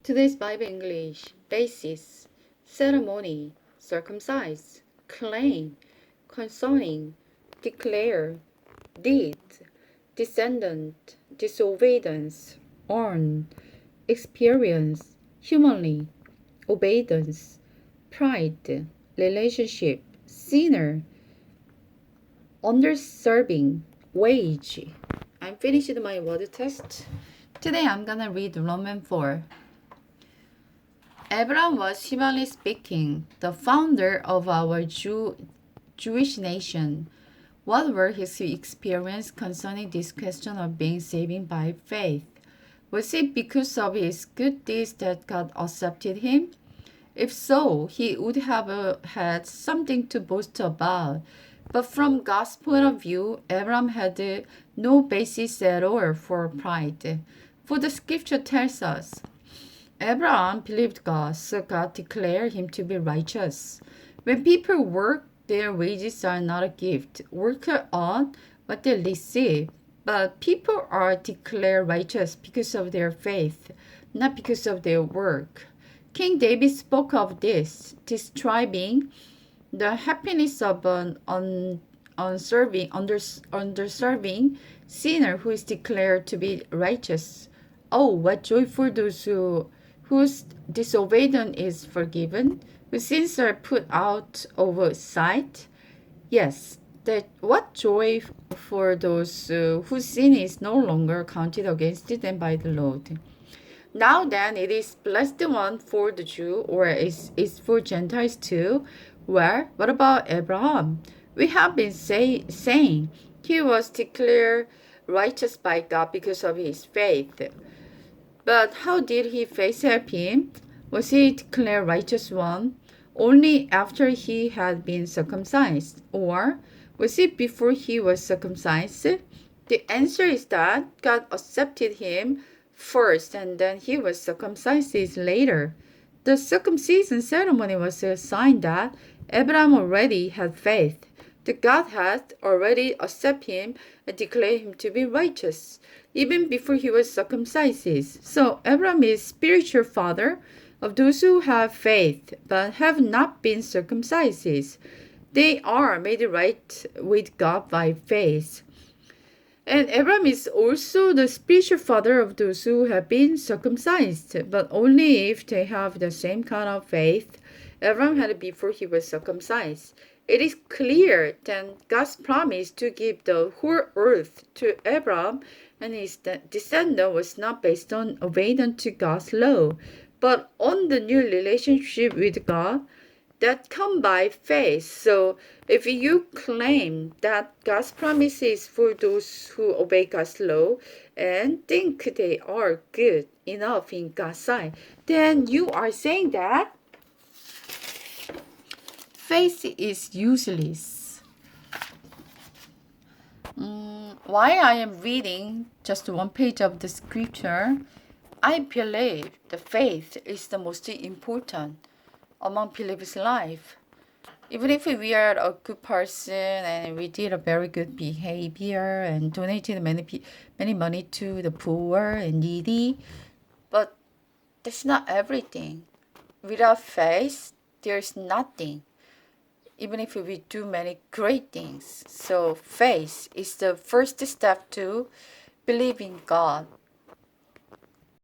Today's Bible English basis, ceremony, circumcise, claim, concerning, declare, deed, descendant, disobedience, earn, experience, humanly, obedience, pride, relationship, sinner, underserving, wage. I'm finished my word test. Today I'm gonna read Romans 4. Abraham was, humanly speaking, the founder of our Jewish nation. What were his experiences concerning this question of being saved by faith? Was it because of his good deeds that God accepted him? If so, he would have had something to boast about. But from God's point of view, Abraham had no basis at all for pride. For the scripture tells us, Abraham believed God, so God declared him to be righteous. When people work, their wages are not a gift. Workers earn what they receive. But people are declared righteous because of their faith, not because of their work. King David spoke of this, describing the happiness of an underserving sinner who is declared to be righteous. Oh, what joy for those whose disobedience is forgiven, whose sins are put out of sight. Yes, that what joy for those whose sin is no longer counted against them by the Lord. Now then, it is blessed one for the Jew, or is for Gentiles too. Well, what about Abraham? We have been saying he was declared righteous by God because of his faith. But how did his faith help him? Was he declared righteous one only after he had been circumcised? Or was it before he was circumcised? The answer is that God accepted him first and then he was circumcised later. The circumcision ceremony was a sign that Abraham already had faith, that God had already accepted him and declared him to be righteous, even before he was circumcised. So Abraham is spiritual father of those who have faith but have not been circumcised. They are made right with God by faith. And Abraham is also the spiritual father of those who have been circumcised, but only if they have the same kind of faith Abraham had before he was circumcised. It is clear that God's promise to give the whole earth to Abraham and his descendant was not based on obedience to God's law, but on the new relationship with God that come by faith. So if you claim that God's promise is for those who obey God's law and think they are good enough in God's sight, then you are saying that faith is useless. While I am reading just one page of the scripture, I believe the faith is the most important among believers' life. Even if we are a good person and we did a very good behavior and donated many money to the poor and needy, but that's not everything. Without faith, there's nothing. Even if we do many great things. So faith is the first step to believe in God.